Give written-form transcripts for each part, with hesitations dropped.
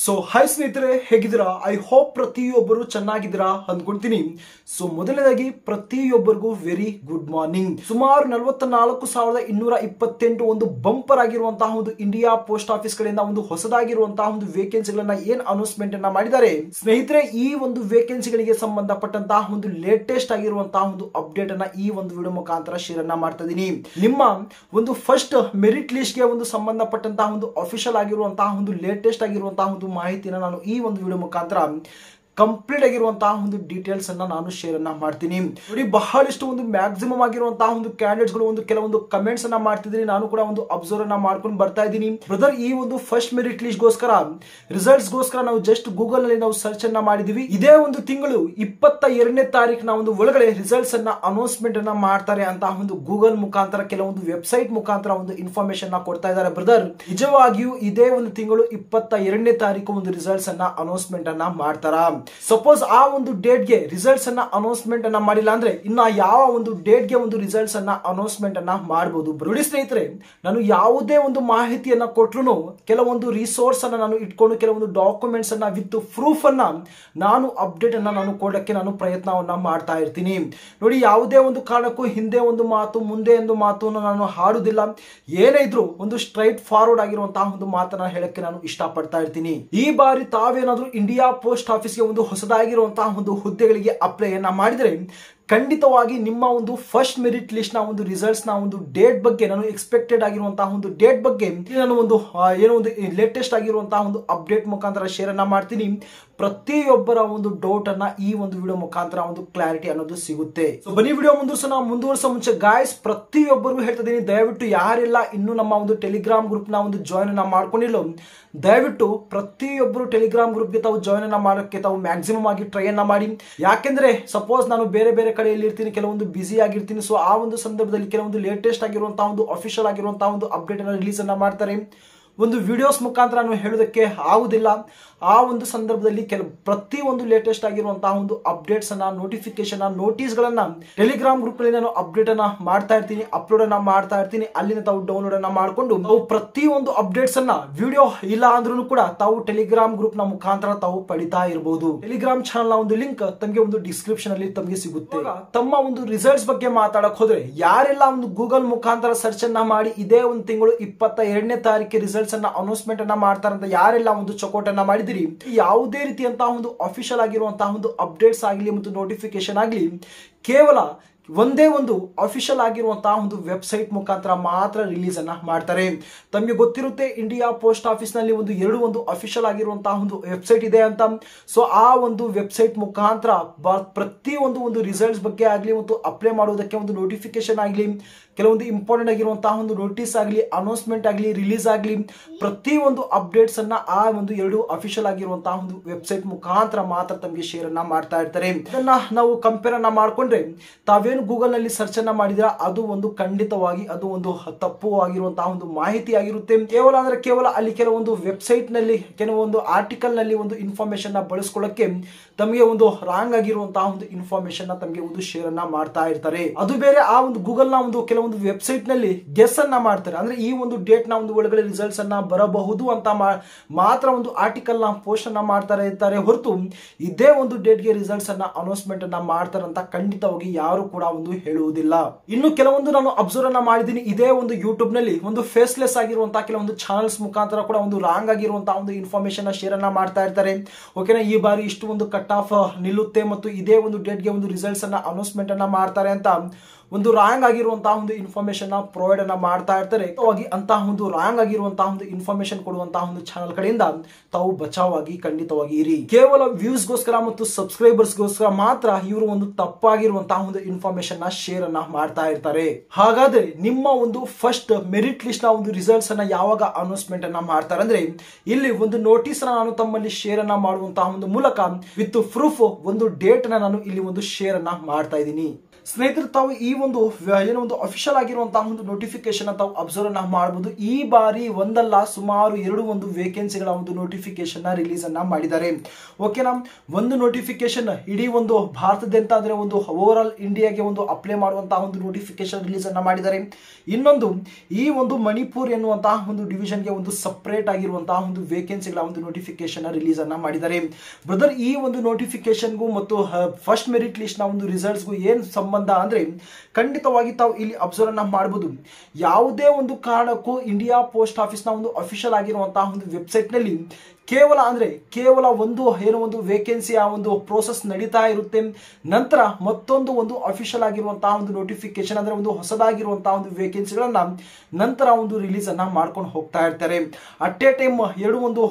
So hi ಸ್ನೇಹಿತರೆ, ಹೇಗಿದ್ದೀರಾ? I hope ಪ್ರತಿಯೊಬ್ಬರು ಚೆನ್ನಾಗಿದ್ದೀರಾ ಅಂದ್ಕೊಳ್ತೀನಿ. ಸೊ ಮೊದಲನೇದಾಗಿ ಪ್ರತಿಯೊಬ್ಬರಿಗೂ ವೆರಿ ಗುಡ್ ಮಾರ್ನಿಂಗ್. ಸುಮಾರು 44,228 ಒಂದು ಬಂಪರ್ ಆಗಿರುವಂತಹ ಒಂದು ಇಂಡಿಯಾ ಪೋಸ್ಟ್ ಆಫೀಸ್ ಕಡೆಯಿಂದ ಒಂದು ಹೊಸದಾಗಿರುವಂತಹ ಒಂದು ವೇಕೆನ್ಸಿಗಳನ್ನ ಏನ್ ಅನೌನ್ಸ್ಮೆಂಟ್ ಅನ್ನ ಮಾಡಿದ್ದಾರೆ ಸ್ನೇಹಿತರೆ. ಈ ಒಂದು ವೇಕೆನ್ಸಿಗಳಿಗೆ ಸಂಬಂಧಪಟ್ಟಂತಹ ಒಂದು ಲೇಟೆಸ್ಟ್ ಆಗಿರುವಂತಹ ಒಂದು ಅಪ್ಡೇಟ್ ಅನ್ನ ಈ ಒಂದು ವಿಡಿಯೋ ಮುಖಾಂತರ ಶೇರ್ ಅನ್ನ ಮಾಡ್ತಾ ಇದೀನಿ. ನಿಮ್ಮ ಒಂದು ಫಸ್ಟ್ ಮೆರಿಟ್ ಲಿಸ್ಟ್ ಗೆ ಒಂದು ಸಂಬಂಧಪಟ್ಟಂತಹ ಒಂದು ಅಫಿಷಿಯಲ್ ಆಗಿರುವಂತಹ ಒಂದು ಲೇಟೆಸ್ಟ್ ಆಗಿರುವಂತಹ ಒಂದು ಮಾಹಿತಿನ ನಾನು ಈ ಒಂದು ವಿಡಿಯೋ ಮುಖಾಂತರ ಕಂಪ್ಲೀಟ್ ಆಗಿರುವಂತಹ ಒಂದು ಡೀಟೇಲ್ಸ್ ಅನ್ನ ನಾನು ಶೇರ್ ಅನ್ನ ಮಾಡ್ತೀನಿ. ನೋಡಿ, ಬಹಳಷ್ಟು ಒಂದು ಮ್ಯಾಕ್ಸಿಮಮ್ ಆಗಿರುವಂತಹ ಒಂದು ಕ್ಯಾಂಡಿಡೇಟ್ಸ್ ಗಳು ಒಂದು ಕೆಲವೊಂದು ಕಮೆಂಟ್ಸ್ ಅನ್ನ ಮಾಡ್ತಿದ್ದೀನಿ. ನಾನು ಕೂಡ ಒಂದು ಅಬ್ಸರ್ವ್ ಅನ್ನ ಮಾಡ್ಕೊಂಡು ಬರ್ತಾ ಇದ್ದೀನಿ. ಬ್ರದರ್, ಈ ಒಂದು ಫಸ್ಟ್ ಮೆರಿಟ್ ಲಿಸ್ಟ್ ಗೋಸ್ಕರ ರಿಸಲ್ಟ್ಸ್ ಗೋಸ್ಕರ ನಾವು ಜಸ್ಟ್ ಗೂಗಲ್ ನಲ್ಲಿ ನಾವು ಸರ್ಚ್ ಅನ್ನ ಮಾಡಿದೀವಿ. ಇದೇ ಒಂದು ತಿಂಗಳು 22ನೇ ತಾರೀಕಿನ ಒಂದು ಒಳಗಡೆ ರಿಸಲ್ಟ್ಸ್ ಅನ್ನ ಅನೌನ್ಸ್ಮೆಂಟ್ ಅನ್ನ ಮಾಡ್ತಾರೆ ಅಂತ ಒಂದು ಗೂಗಲ್ ಮುಖಾಂತರ ಕೆಲವೊಂದು ವೆಬ್ಸೈಟ್ ಮುಖಾಂತರ ಒಂದು ಇನ್ಫಾರ್ಮೇಶನ್ ನ ಕೊಡ್ತಾ ಇದ್ದಾರೆ. ಬ್ರದರ್, ನಿಜವಾಗಿಯೂ ಇದೇ ಒಂದು ತಿಂಗಳು 22ನೇ ತಾರೀಕು ಒಂದು ರಿಸಲ್ಟ್ಸ್ ಅನ್ನ ಅನೌನ್ಸ್ಮೆಂಟ್ ಅನ್ನ ಮಾಡ್ತಾರ. ಸಪೋಸ್ ಆ ಒಂದು ಡೇಟ್ ಗೆ ರಿಸಲ್ಟ್ಸ್ ಅನ್ನ ಅನೌನ್ಸ್ಮೆಂಟ್ ಅನ್ನ ಮಾಡಿಲ್ಲ ಅಂದ್ರೆ ಇನ್ನ ಯಾವ ಒಂದು ಡೇಟ್ ಗೆ ಒಂದು ರಿಸಲ್ಟ್ಸ್ ಅನ್ನ ಅನೌನ್ಸ್ಮೆಂಟ್ ಅನ್ನ ಮಾಡಬಹುದು. ನೋಡಿ ಸ್ನೇಹಿತರೆ, ನಾನು ಯಾವುದೇ ಒಂದು ಮಾಹಿತಿಯನ್ನ ಕೊಟ್ರು ಕೆಲವೊಂದು ರಿಸೋರ್ಸ್ ಅನ್ನ ನಾನು ಇಟ್ಕೊಂಡು ಕೆಲವೊಂದು ಡಾಕ್ಯುಮೆಂಟ್ಸ್ ಅನ್ನ ವಿತ್ ಪ್ರೂಫ್ ಅನ್ನ ನಾನು ಅಪ್ಡೇಟ್ ಅನ್ನ ನಾನು ಕೊಡಕ್ಕೆ ನಾನು ಪ್ರಯತ್ನವನ್ನ ಮಾಡ್ತಾ ಇರ್ತೀನಿ. ನೋಡಿ, ಯಾವುದೇ ಒಂದು ಕಾರಣಕ್ಕೂ ಹಿಂದೆ ಒಂದು ಮಾತು ಮುಂದೆ ಒಂದು ಮಾತು ನಾನು ಹಾಡುದಿಲ್ಲ. ಏನೇ ಇದ್ರು ಒಂದು ಸ್ಟ್ರೈಟ್ ಫಾರ್ವರ್ಡ್ ಆಗಿರುವಂತಹ ಒಂದು ಮಾತನ್ನ ಹೇಳಕ್ಕೆ ನಾನು ಇಷ್ಟಪಡ್ತಾ ಇರ್ತೀನಿ. ಈ ಬಾರಿ ತಾವೇನಾದ್ರೂ ಇಂಡಿಯಾ ಪೋಸ್ಟ್ ಆಫೀಸ್ಗೆ ಒಂದು ಹೊಸದಾಗಿರುವಂತಹ ಒಂದು ಹುದ್ದೆಗಳಿಗೆ ಅಪ್ಲೈ ಅನ್ನ ಮಾಡಿದರೆ ಖಂಡಿತವಾಗಿ ನಿಮ್ಮ ಒಂದು ಫಸ್ಟ್ ಮೆರಿಟ್ ಲಿಸ್ಟ್ ನ ಒಂದು ರಿಸಲ್ಟ್ಸ್ ನ ಒಂದು ಡೇಟ್ ಬಗ್ಗೆ ನಾನು ಎಕ್ಸ್ಪೆಕ್ಟೆಡ್ ಆಗಿರುವಂತಹ ಒಂದು ಡೇಟ್ ಬಗ್ಗೆ ನಾನು ಒಂದು ಏನೋ ಒಂದು ಲೇಟೆಸ್ಟ್ ಆಗಿರುವಂತಹ ಒಂದು ಅಪ್ಡೇಟ್ ಮುಖಾಂತರ ಶೇರ್ ಅನ್ನ ಮಾಡ್ತೀನಿ. ಪ್ರತಿಯೊಬ್ಬರ ಒಂದು ಡೌಟ್ ಅನ್ನ ಈ ಒಂದು ವಿಡಿಯೋ ಮುಖಾಂತರ ಒಂದು ಕ್ಲಾರಿಟಿ ಅನ್ನೋದು ಸಿಗುತ್ತೆ. ಸೊ ಬನ್ನಿ ವಿಡಿಯೋ ಮುಂದುವರ್ಸೋ ಮುಂಚೆ ಗಾಯ್ಸ್, ಪ್ರತಿಯೊಬ್ಬರಿಗೂ ಹೇಳ್ತಾ ಇದೀನಿ, ದಯವಿಟ್ಟು ಯಾರೆಲ್ಲ ಇನ್ನು ನಮ್ಮ ಒಂದು ಟೆಲಿಗ್ರಾಮ್ ಗ್ರೂಪ್ ನ ಒಂದು ಜಾಯಿನ್ ಅನ್ನ ಮಾಡ್ಕೊಂಡಿಲ್ಲ, ದಯವಿಟ್ಟು ಪ್ರತಿಯೊಬ್ಬರು ಟೆಲಿಗ್ರಾಮ್ ಗ್ರೂಪ್ ಗೆ ತಾವು ಜಾಯಿನ್ ಅನ್ನ ಮಾಡೋಕ್ಕೆ ತಾವು ಮ್ಯಾಕ್ಸಿಮಮ್ ಆಗಿ ಟ್ರೈ ಅನ್ನ ಮಾಡಿ. ಯಾಕೆಂದ್ರೆ ಸಪೋಸ್ ನಾನು ಬೇರೆ ಬೇರೆ ಕಡೆಯಲ್ಲಿ ಇರ್ತೀನಿ, ಕೆಲವೊಂದು ಬಿಸಿ ಆಗಿರ್ತೀನಿ. ಸೊ ಆ ಒಂದು ಸಂದರ್ಭದಲ್ಲಿ ಕೆಲವೊಂದು ಲೇಟೆಸ್ಟ್ ಆಗಿರುವಂತಹ ಒಂದು ಅಫಿಷಿಯಲ್ ಆಗಿರುವಂತಹ ಒಂದು ಅಪ್ಡೇಟ್ ಅನ್ನ ರಿಲೀಸ್ ಅನ್ನ ಮಾಡ್ತಾರೆ. ಒಂದು ವಿಡಿಯೋಸ್ ಮುಖಾಂತರ ನಾನು ಹೇಳೋದಕ್ಕೆ ಆಗುದಿಲ್ಲ. ಆ ಒಂದು ಸಂದರ್ಭದಲ್ಲಿ ಪ್ರತಿ ಒಂದು ಲೇಟೆಸ್ಟ್ ಆಗಿರುವಂತಹ ಒಂದು ಅಪ್ಡೇಟ್ಸ್ ಅನ್ನ ನೋಟಿಫಿಕೇಶನ್ ನೋಟಿಸ್ ಗಳನ್ನ ಟೆಲಿಗ್ರಾಮ್ ಗ್ರೂಪ್ ನಲ್ಲಿ ನಾನು ಅಪ್ಡೇಟ್ ಅನ್ನ ಮಾಡ್ತಾ ಇರ್ತೀನಿ, ಅಪ್ಲೋಡ್ ಅನ್ನ ಮಾಡ್ತಾ ಇರ್ತೀನಿ. ಅಲ್ಲಿಂದ ತಾವು ಡೌನ್ಲೋಡ್ ಅನ್ನ ಮಾಡ್ಕೊಂಡು ನಾವು ಪ್ರತಿ ಒಂದು ಅಪ್ಡೇಟ್ಸ್ ಅನ್ನ ವಿಡಿಯೋ ಇಲ್ಲ ಅಂದ್ರೂ ಕೂಡ ತಾವು ಟೆಲಿಗ್ರಾಮ್ ಗ್ರೂಪ್ ನ ಮುಖಾಂತರ ತಾವು ಪಡಿತಾ ಇರಬಹುದು. ಟೆಲಿಗ್ರಾಮ್ ಚಾನಲ್ ನ ಒಂದು ಲಿಂಕ್ ತಮಗೆ ಒಂದು ಡಿಸ್ಕ್ರಿಪ್ಷನ್ ಅಲ್ಲಿ ತಮಗೆ ಸಿಗುತ್ತೆ. ತಮ್ಮ ಒಂದು ರಿಸಲ್ಟ್ಸ್ ಬಗ್ಗೆ ಮಾತಾಡಕ್ ಹೋದ್ರೆ ಯಾರೆಲ್ಲ ಒಂದು ಗೂಗಲ್ ಮುಖಾಂತರ ಸರ್ಚ್ ಅನ್ನ ಮಾಡಿ ಇದೇ ಒಂದು ತಿಂಗಳು 22ನೇ ತಾರೀಕಿಗೆ ರಿಸಲ್ಟ್ಸ್ ಅನ್ನ ಅನೌನ್ಸ್ಮೆಂಟ್ ಅನ್ನ ಮಾಡ್ತಾರಂತ ಯಾರೆಲ್ಲ ಒಂದು ಚೌಕಟ್ ಅನ್ನ ಮಾಡಿದಿರಿ, ಯಾವುದೇ ರೀತಿಯಂತಹ ಒಂದು ಅಫಿಷಿಯಲ್ ಆಗಿರುವಂತಹ ಒಂದು ಅಪ್ಡೇಟ್ಸ್ ಆಗಲಿ ಮತ್ತು ನೋಟಿಫಿಕೇಶನ್ ಆಗಲಿ ಕೇವಲ ಒಂದೇ ಒಂದು ಅಫಿಷಿಯಲ್ ಆಗಿರುವಂತಹ ಒಂದು ವೆಬ್ಸೈಟ್ ಮುಖಾಂತರ ಮಾತ್ರ ರಿಲೀಸ್ ಅನ್ನ ಮಾಡ್ತಾರೆ. ತಮಗೆ ಗೊತ್ತಿರುತ್ತೆ, ಇಂಡಿಯಾ ಪೋಸ್ಟ್ ಆಫೀಸ್ ನಲ್ಲಿ ಒಂದು ಅಫಿಷಿಯಲ್ ಆಗಿರುವಂತಹ ಒಂದು ವೆಬ್ಸೈಟ್ ಇದೆ ಅಂತ. ಸೊ ಆ ಒಂದು ವೆಬ್ಸೈಟ್ ಮುಖಾಂತರ ಪ್ರತಿ ಒಂದು ರಿಸಲ್ಟ್ಸ್ ಬಗ್ಗೆ ಆಗಲಿ ಮತ್ತು ಅಪ್ಲೈ ಮಾಡುವುದಕ್ಕೆ ಒಂದು ನೋಟಿಫಿಕೇಶನ್ ಆಗಲಿ, ಕೆಲವೊಂದು ಇಂಪಾರ್ಟೆಂಟ್ ಆಗಿರುವಂತಹ ಒಂದು ನೋಟಿಸ್ ಆಗಲಿ, ಅನೌನ್ಸ್ಮೆಂಟ್ ಆಗಲಿ, ರಿಲೀಸ್ ಆಗಲಿ, ಪ್ರತಿ ಒಂದು ಅಪ್ಡೇಟ್ಸ್ ಅನ್ನ ಆ ಒಂದು ಎರಡು ಅಫಿಷಿಯಲ್ ಆಗಿರುವಂತಹ ಒಂದು ವೆಬ್ಸೈಟ್ ಮುಖಾಂತರ ಮಾತ್ರ ತಮಗೆ ಶೇರ್ ಅನ್ನ ಮಾಡ್ತಾ ಇರ್ತಾರೆ. ಇದನ್ನ ನಾವು ಕಂಪೇರ್ ಅನ್ನ ಮಾಡ್ಕೊಂಡ್ರೆ ತಾವೇನು ಗೂಗಲ್ ನಲ್ಲಿ ಸರ್ಚ್ ಅನ್ನ ಮಾಡಿದ್ರ ಅದು ಒಂದು ಖಂಡಿತವಾಗಿ ಅದು ಒಂದು ತಪ್ಪು ಆಗಿರುವಂತಹ ಒಂದು ಮಾಹಿತಿ ಆಗಿರುತ್ತೆ. ಕೇವಲ ಅಲ್ಲಿ ಕೆಲವೊಂದು ವೆಬ್ಸೈಟ್ ನಲ್ಲಿ ಕೆಲವೊಂದು ಆರ್ಟಿಕಲ್ ನಲ್ಲಿ ಒಂದು ಇನ್ಫಾರ್ಮೇಶನ್ ನ ಬಳಸ್ಕೊಳ್ಳಕ್ಕೆ ತಮಗೆ ಒಂದು ರಾಂಗ್ ಆಗಿರುವಂತಹ ಒಂದು ಇನ್ಫಾರ್ಮೇಶನ್ ನ ತಮಗೆ ಒಂದು ಶೇರ್ ಅನ್ನ ಮಾಡ್ತಾ ಇರ್ತಾರೆ. ಅದು ಬೇರೆ, ಆ ಒಂದು ಗೂಗಲ್ ನ ಒಂದು ಕೆಲವೊಂದು ವೆಬ್ಸೈಟ್ ನಲ್ಲಿ ಗೆಸ್ ಅನ್ನ ಮಾಡ್ತಾರೆ. ಅಂದ್ರೆ ಈ ಒಂದು ಡೇಟ್ ನ ಒಂದು ಒಳಗಡೆ ರಿಸಲ್ಟ್ಸ್ ಅನ್ನ ಬರಬಹುದು ಅಂತ ಮಾತ್ರ ಒಂದು ಆರ್ಟಿಕಲ್ ನ ಪೋಸ್ಟ್ ಅನ್ನ ಮಾಡ್ತಾರೆ ಇರ್ತಾರೆ ಹೊರತು ಇದೇ ಒಂದು ಡೇಟ್ ಗೆ ರಿಸಲ್ಟ್ಸ್ ಅನ್ನ ಅನೌನ್ಸ್ಮೆಂಟ್ ಅನ್ನ ಮಾಡ್ತಾರೆ ಅಂತ ಖಂಡಿತವಾಗಿ ಯಾರು ಕೂಡ ಒಂದು ಹೇಳುವುದಿಲ್ಲ. ಇನ್ನು ಕೆಲವೊಂದು ನಾನು ಅಬ್ಸರ್ವ್ ಅನ್ನ ಮಾಡಿದ್ದೀನಿ, ಇದೇ ಒಂದು ಯೂಟ್ಯೂಬ್ ನಲ್ಲಿ ಒಂದು ಫೇಸ್ಲೆಸ್ ಆಗಿರುವಂತಹ ಕೆಲವೊಂದು ಚಾನಲ್ಸ್ ಮುಖಾಂತರ ಕೂಡ ಒಂದು ರಾಂಗ್ ಆಗಿರುವಂತಹ ಒಂದು ಇನ್ಫಾರ್ಮೇಶನ್ ಶೇರ್ ಅನ್ನ ಮಾಡ್ತಾ ಇರ್ತಾರೆ. ಓಕೆನಾ, ಈ ಬಾರಿ ಇಷ್ಟು ಒಂದು ಕಟ್ ಆಫ್ ನಿಲ್ಲುತ್ತೆ ಮತ್ತು ಇದೇ ಒಂದು ಡೇಟ್ ಗೆ ಒಂದು ರಿಸಲ್ಟ್ಸ್ ಅನ್ನ ಅನೌನ್ಸ್ಮೆಂಟ್ ಅನ್ನ ಮಾಡ್ತಾರೆ ಅಂತ ಒಂದು ರಾಂಗ್ ಆಗಿರುವಂತಹ ಒಂದು ಇನ್ಫಾರ್ಮೇಶನ್ ಪ್ರೊವೈಡ್ ಅನ್ನ ಮಾಡ್ತಾ ಇರ್ತಾರೆ. ಅಂತಹ ಒಂದು ರಾಂಗ್ ಆಗಿರುವಂತಹ ಒಂದು ಇನ್ಫಾರ್ಮೇಶನ್ ಕೊಡುವಂತಹ ಒಂದು ಚಾನಲ್ ಕಡೆಯಿಂದ ತಾವು ಬಚಾವಾಗಿ ಖಂಡಿತವಾಗಿ ಇರಿ. ಕೇವಲ ವ್ಯೂಸ್ ಗೋಸ್ಕರ ಮತ್ತು ಸಬ್ಸ್ಕ್ರೈಬರ್ಸ್ ಗೋಸ್ಕರ ಮಾತ್ರ ಇವರು ಒಂದು ತಪ್ಪಾಗಿರುವಂತಹ ಒಂದು ಇನ್ಫಾರ್ಮೇಶನ್ ಶೇರ್ ಅನ್ನ ಮಾಡ್ತಾ ಇರ್ತಾರೆ. ಹಾಗಾದ್ರೆ ನಿಮ್ಮ ಒಂದು ಫಸ್ಟ್ ಮೆರಿಟ್ ಲಿಸ್ಟ್ ನ ಒಂದು ರಿಸಲ್ಟ್ಸ್ ಅನ್ನ ಯಾವಾಗ ಅನೌನ್ಸ್ಮೆಂಟ್ ಅನ್ನ ಮಾಡ್ತಾರೆ ಅಂದ್ರೆ ಇಲ್ಲಿ ಒಂದು ನೋಟಿಸ್ ನಾನು ತಮ್ಮಲ್ಲಿ ಶೇರ್ ಅನ್ನ ಮಾಡುವಂತಹ ಒಂದು ಮೂಲಕ ವಿತ್ ಪ್ರೂಫ್ ಒಂದು ಡೇಟ್ ನಾನು ಇಲ್ಲಿ ಒಂದು ಶೇರ್ ಅನ್ನ ಮಾಡ್ತಾ ಇದ್ದೀನಿ. ಸ್ನೇಹಿತರೆ, ತಾವು ಈ ಒಂದು ಏನೋ ಒಂದು ಅಫಿಷಿಯಲ್ ಆಗಿರುವಂತಹ ಒಂದು ನೋಟಿಫಿಕೇಶನ್ ತಾವು ಅಬ್ಸರ್ವ್ ಮಾಡಬಹುದು. ಈ ಬಾರಿ ಒಂದಲ್ಲ ಸುಮಾರು 2 ಒಂದು ವೇಕೆನ್ಸಿಗಳ ಒಂದು ನೋಟಿಫಿಕೇಶನ್ ರಿಲೀಸ್ ಅನ್ನ ಮಾಡಿದ್ದಾರೆ. ಓಕೆನಾ, ಒಂದು ನೋಟಿಫಿಕೇಶನ್ ಇಡೀ ಒಂದು ಭಾರತದಾದ್ಯಂತ ಅಂದ್ರೆ ಒಂದು ಓವರ್ ಆಲ್ ಇಂಡಿಯಾಗೆ ಒಂದು ಅಪ್ಲೈ ಮಾಡುವಂತಹ ಒಂದು ನೋಟಿಫಿಕೇಶನ್ ರಿಲೀಸ್ ಅನ್ನ ಮಾಡಿದ್ದಾರೆ. ಇನ್ನೊಂದು ಈ ಒಂದು ಮಣಿಪುರ್ ಎನ್ನುವಂತಹ ಒಂದು ಡಿವಿಷನ್ಗೆ ಒಂದು ಸಪರೇಟ್ ಆಗಿರುವಂತಹ ಒಂದು ವೇಕೆನ್ಸಿಗಳ ಒಂದು ನೋಟಿಫಿಕೇಶನ್ ರಿಲೀಸ್ ಅನ್ನ ಮಾಡಿದ್ದಾರೆ. ಬ್ರದರ್, ಈ ಒಂದು ನೋಟಿಫಿಕೇಶನ್ಗೂ ಮತ್ತು ಫಸ್ಟ್ ಮೆರಿಟ್ ಲಿಸ್ಟ್ ನ ಒಂದು ರಿಸಲ್ಟ್ಸ್ಗೂ ಏನ್ ಸಂಬಂಧ ಅಂದ್ರೆ ಖಂಡಿತವಾಗಿ ತಾವು ಇಲ್ಲಿ ಅಬ್ಸರ್ವ್ ಅನ್ನ ಮಾಡಬಹುದು. ಯಾವುದೇ ಒಂದು ಕಾರಣಕ್ಕೂ ಇಂಡಿಯಾ ಪೋಸ್ಟ್ ಆಫೀಸ್ ನ ಒಂದು ಅಫಿಷಿಯಲ್ ಆಗಿರುವಂತಹ ಒಂದು ವೆಬ್ಸೈಟ್ ನಲ್ಲಿ ಕೇವಲ ಒಂದು ವೇಕೆನ್ಸಿ ಆ ಒಂದು ಪ್ರೋಸೆಸ್ ನಡೀತಾ ಇರುತ್ತೆ. ನಂತರ ಮತ್ತೊಂದು ಒಂದು ಅಫಿಷಿಯಲ್ ಆಗಿರುವಂತಹ ಒಂದು ನೋಟಿಫಿಕೇಶನ್ ಅಂದ್ರೆ ಒಂದು ಹೊಸದಾಗಿರುವಂತಹ ಒಂದು ವೇಕೆನ್ಸಿಗಳನ್ನ ನಂತರ ಒಂದು ರಿಲೀಸ್ ಅನ್ನ ಮಾಡ್ಕೊಂಡು ಹೋಗ್ತಾ ಇರ್ತಾರೆ. ಅಟ್ ಎ ಟೈಮ್ ಒಂದು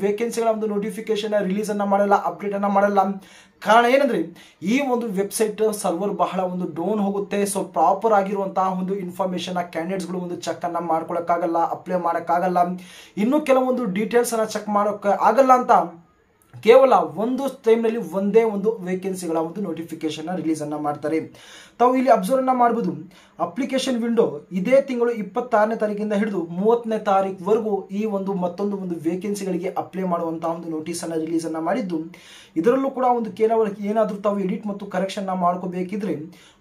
ವೇಕೆನ್ಸಿಗಳ ಒಂದು ನೋಟಿಫಿಕೇಶನ್ ರಿಲೀಸ್ ಅನ್ನ ಮಾಡಲ್ಲ, ಅಪ್ಡೇಟ್ ಅನ್ನ ಮಾಡಲ್ಲ. ಕಾರಣ ಏನಂದ್ರೆ ಈ ಒಂದು ವೆಬ್ಸೈಟ್ ಸರ್ವರ್ ಬಹಳ ಒಂದು ಡೌನ್ ಹೋಗುತ್ತೆ. ಸೊ ಪ್ರಾಪರ್ ಆಗಿರುವಂತಹ ಒಂದು ಇನ್ಫಾರ್ಮೇಶನ್ ಕ್ಯಾಂಡಿಡೇಟ್ಸ್ ಗಳು ಒಂದು ಚೆಕ್ ಅನ್ನ ಮಾಡ್ಕೊಳಕ್ಕಾಗಲ್ಲ, ಅಪ್ಲೈ ಮಾಡಕ್ಕಾಗಲ್ಲ, ಇನ್ನು ಕೆಲವೊಂದು ಡೀಟೇಲ್ಸ್ ಅನ್ನ ಚೆಕ್ ಮಾಡಕ್ ಆಗಲ್ಲ ಅಂತ ಕೇವಲ ಒಂದು ಟೈಮ್ನಲ್ಲಿ ಒಂದೇ ಒಂದು ವೇಕೆನ್ಸಿಗಳ ಒಂದು ನೋಟಿಫಿಕೇಶನ್ ರಿಲೀಸ್ ಅನ್ನ ಮಾಡ್ತಾರೆ. ತಾವು ಇಲ್ಲಿ ಅಬ್ಸರ್ವ್ ಅನ್ನ ಮಾಡಬಹುದು. ಅಪ್ಲಿಕೇಶನ್ ವಿಂಡೋ ಇದೇ ತಿಂಗಳು 26ನೇ ತಾರೀಕಿಂದ ಹಿಡಿದು 30ನೇ ತಾರೀಕುವರೆಗೂ ಈ ಒಂದು ಮತ್ತೊಂದು ಒಂದು ವೇಕೆನ್ಸಿಗಳಿಗೆ ಅಪ್ಲೈ ಮಾಡುವಂತಹ ಒಂದು ನೋಟಿಸ್ ಅನ್ನ ರಿಲೀಸ್ ಅನ್ನ ಮಾಡಿದ್ದು, ಇದರಲ್ಲೂ ಕೂಡ ಒಂದು ಏನಾದ್ರೂ ತಾವು ಎಡಿಟ್ ಮತ್ತು ಕರೆಕ್ಷನ್ ಮಾಡ್ಕೋಬೇಕಿದ್ರೆ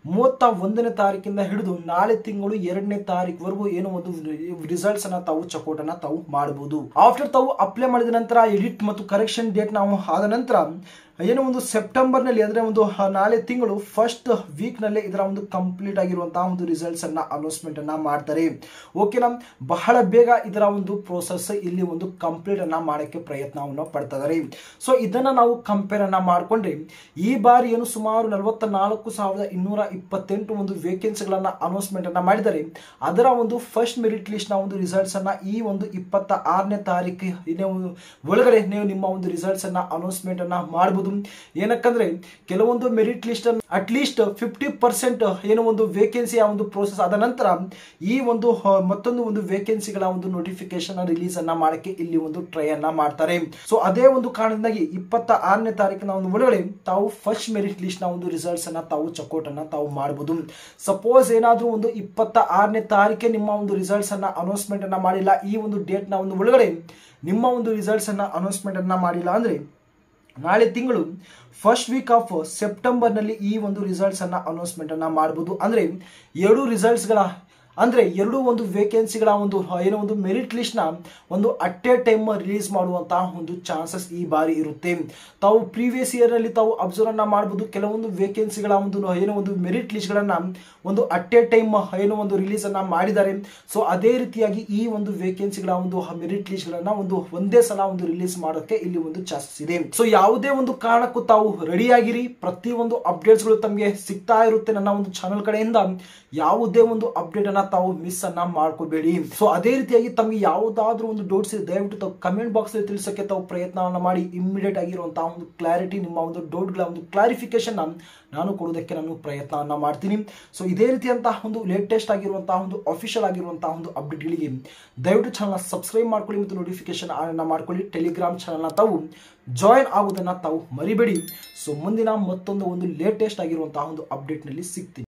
31ನೇ ತಾರೀಕಿಂದ ಹಿಡಿದು ನಾಳೆ ತಿಂಗಳು 2ನೇ ತಾರೀಕುವರೆಗೂ ಏನೋ ಒಂದು ರಿಸಲ್ಟ್ಸ್ ಅನ್ನ ತಾವು ಚೆಕ್ಔಟ್ ಅನ್ನ ತಾವು ಮಾಡಬಹುದು. ಆಫ್ಟರ್ ತಾವು ಅಪ್ಲೈ ಮಾಡಿದ ನಂತರ ಎಡಿಟ್ ಮತ್ತು ಕರೆಕ್ಷನ್ ಡೇಟ್ ನಾವು ಆದ ನಂತರ ಏನೋ ಒಂದು ಸೆಪ್ಟೆಂಬರ್ ನಲ್ಲಿ ಅಂದ್ರೆ ಒಂದು ನಾಳೆ ತಿಂಗಳು ಫಸ್ಟ್ ವೀಕ್ ನಲ್ಲೇ ಇದರ ಒಂದು ಕಂಪ್ಲೀಟ್ ಆಗಿರುವಂತಹ ಒಂದು ರಿಸಲ್ಟ್ಸ್ ಅನ್ನ ಅನೌನ್ಸ್ಮೆಂಟ್ ಅನ್ನ ಮಾಡ್ತಾರೆ. ಓಕೆನಾ, ಬಹಳ ಬೇಗ ಇದರ ಒಂದು ಪ್ರೋಸೆಸ್ ಇಲ್ಲಿ ಒಂದು ಕಂಪ್ಲೀಟ್ ಅನ್ನ ಮಾಡಕ್ಕೆ ಪ್ರಯತ್ನವನ್ನು ಪಡ್ತಾ ಇದ್ದಾರೆ. ಸೊ ಇದನ್ನ ನಾವು ಕಂಪೇರ್ ಅನ್ನ ಮಾಡ್ಕೊಂಡ್ರೆ ಈ ಬಾರಿ ಏನು ಸುಮಾರು 44,228 ಒಂದು ವೇಕೆನ್ಸಿಗಳನ್ನ ಅನೌನ್ಸ್ಮೆಂಟ್ ಅನ್ನ ಮಾಡಿದ್ದಾರೆ. ಅದರ ಒಂದು ಫಸ್ಟ್ ಮೆರಿಟ್ ಲಿಸ್ಟ್ ನ ಒಂದು ರಿಸಲ್ಟ್ಸ್ ಅನ್ನ ಈ ಒಂದು 26ನೇ ತಾರೀಕು ಒಳಗಡೆ ನೀವು ನಿಮ್ಮ ಒಂದು ರಿಸಲ್ಟ್ಸ್ ಅನ್ನ ಅನೌನ್ಸ್ಮೆಂಟ್ ಅನ್ನ ಮಾಡಬಹುದು. ಏನಕ್ಕಂದ್ರೆ ಕೆಲವೊಂದು ಮೆರಿಟ್ ಲಿಸ್ಟ್ ಅಟ್ ಲೀಸ್ಟ್ 50% ಏನೋ ಒಂದು ವೇಕೆನ್ಸಿ ಆ ಒಂದು ಪ್ರೋಸೆಸ್ ಆದ ನಂತರ ಈ ಒಂದು ಮತ್ತೊಂದು ಒಂದು ವೇಕೆನ್ಸಿಗಳ ಒಂದು ನೋಟಿಫಿಕೇಶನ್ ರಿಲೀಸ್ ಅನ್ನ ಮಾಡಕ್ಕೆ ಇಲ್ಲಿ ಒಂದು ಟ್ರೈ ಅನ್ನ ಮಾಡ್ತಾರೆ. ಸೊ ಅದೇ ಒಂದು ಕಾರಣದಿಂದಾಗಿ 26ನೇ ತಾರೀಕಿನ ಒಂದು ಒಳಗಡೆ ತಾವು ಫಸ್ಟ್ ಮೆರಿಟ್ ಲಿಸ್ಟ್ ನ ಒಂದು ರಿಸಲ್ಟ್ಸ್ ಅನ್ನ ತಾವು ಚೆಕ್ಔಟ್ ಅನ್ನ ತಾವು ಮಾಡಬಹುದು. ಸಪೋಸ್ ಏನಾದ್ರೂ ಒಂದು 26ನೇ ತಾರೀಕೆ ನಿಮ್ಮ ಒಂದು ರಿಸಲ್ಟ್ಸ್ ಅನ್ನ ಅನೌನ್ಸ್ಮೆಂಟ್ ಅನ್ನ ಮಾಡಿಲ್ಲ, ಈ ಒಂದು ಡೇಟ್ ನ ಒಂದು ಒಳಗಡೆ ನಿಮ್ಮ ಒಂದು ರಿಸಲ್ಟ್ಸ್ ಅನ್ನ ಅನೌನ್ಸ್ಮೆಂಟ್ ಅನ್ನ ಮಾಡಿಲ್ಲ ಅಂದ್ರೆ ನಾಳೆ ತಿಂಗಳು ಫಸ್ಟ್ ವೀಕ್ ಆಫ್ ಸೆಪ್ಟೆಂಬರ್ ನಲ್ಲಿ ಈ ಒಂದು ರಿಸಲ್ಟ್ಸ್ ಅನ್ನ ಅನೌನ್ಸ್ಮೆಂಟ್ ಅನ್ನ ಮಾಡಬಹುದು. ಅಂದ್ರೆ ಎರಡು ಒಂದು ವೇಕೆನ್ಸಿಗಳ ಒಂದು ಏನೋ ಒಂದು ಮೆರಿಟ್ ಲಿಸ್ಟ್ ನ ಒಂದು ಅಟ್ ಎ ಟೈಮ್ ರಿಲೀಸ್ ಮಾಡುವಂತಹ ಒಂದು ಚಾನ್ಸಸ್ ಈ ಬಾರಿ ಇರುತ್ತೆ. ತಾವು ಪ್ರೀವಿಯಸ್ ಇಯರ್ ನಲ್ಲಿ ತಾವು ಅಬ್ಸರ್ವ್ ಅನ್ನ ಮಾಡಬಹುದು. ಕೆಲವೊಂದು ವೇಕೆನ್ಸಿಗಳ ಒಂದು ಏನೋ ಒಂದು ಮೆರಿಟ್ ಲಿಸ್ಟ್ ಗಳನ್ನ ಒಂದು ಅಟ್ ಎ ಟೈಮ್ ಏನೋ ಒಂದು ರಿಲೀಸ್ ಅನ್ನ ಮಾಡಿದ್ದಾರೆ. ಸೊ ಅದೇ ರೀತಿಯಾಗಿ ಈ ಒಂದು ವೇಕೆನ್ಸಿಗಳ ಒಂದು ಮೆರಿಟ್ ಲಿಸ್ಟ್ ಗಳನ್ನ ಒಂದು ಒಂದೇ ಸಲ ಒಂದು ರಿಲೀಸ್ ಮಾಡೋಕೆ ಇಲ್ಲಿ ಒಂದು ಚಾನ್ಸಸ್ ಇದೆ. ಸೊ ಯಾವುದೇ ಒಂದು ಕಾರಣಕ್ಕೂ ತಾವು ರೆಡಿ ಆಗಿರಿ. ಪ್ರತಿ ಒಂದು ಅಪ್ಡೇಟ್ಸ್ ಗಳು ತಮಗೆ ಸಿಗ್ತಾ ಇರುತ್ತೆ ನನ್ನ ಒಂದು ಚಾನಲ್ ಕಡೆಯಿಂದ. ಯಾವುದೇ ಒಂದು ಅಪ್ಡೇಟ್ ಅನ್ನ ತಾವು ಮಿಸ್ ಅನ್ನ ಮಾಡ್ಕೋಬೇಡಿ. ಸೊ ಅದೇ ರೀತಿಯಾಗಿ ತಮಗೆ ಯಾವುದಾದ್ರೂ ಒಂದು ಡೌಟ್ಸ್ ಇದೆ ದಯವಿಟ್ಟು ತಾವು ಕಮೆಂಟ್ ಬಾಕ್ಸ್ ಅಲ್ಲಿ ತಿಳಿಸಕ್ಕೆ ತಾವು ಪ್ರಯತ್ನವನ್ನ ಮಾಡಿ ಇಮಿಡಿಯೇಟ್ ಆಗಿರುವಂತಹ ಒಂದು ಕ್ಲಾರಿಟಿ, ನಿಮ್ಮ ಒಂದು ಡೌಟ್ ಗಳ ಒಂದು ಕ್ಲಾರಿಫಿಕೇಶನ್ ನಾನು ಕೊಡೋದಕ್ಕೆ ನಾನು ಪ್ರಯತ್ನವನ್ನ ಮಾಡ್ತೀನಿ. ಸೊ ಇದೇ ರೀತಿಯಂತಹ ಒಂದು ಲೇಟೆಸ್ಟ್ ಆಗಿರುವಂತಹ ಒಂದು ಅಫಿಷಿಯಲ್ ಆಗಿರುವಂತಹ ಒಂದು ಅಪ್ಡೇಟ್ಗಳಿಗೆ ದಯವಿಟ್ಟು ಚಾನಲ್ ಸಬ್ಸ್ಕ್ರೈಬ್ ಮಾಡ್ಕೊಳ್ಳಿ ಮತ್ತು ನೋಟಿಫಿಕೇಶನ್ ಆನ್ ಅನ್ನ ಮಾಡ್ಕೊಳ್ಳಿ. ಟೆಲಿಗ್ರಾಮ್ ಚಾನಲ್ನ ತಾವು ಜಾಯಿನ್ ಆಗುವುದನ್ನ ತಾವು ಮರಿಬೇಡಿ. ಸೊ ಮುಂದಿನ ಮತ್ತೊಂದು ಒಂದು ಲೇಟೆಸ್ಟ್ ಆಗಿರುವಂತಹ ಒಂದು ಅಪ್ಡೇಟ್ ನಲ್ಲಿ ಸಿಗ್ತೀನಿ.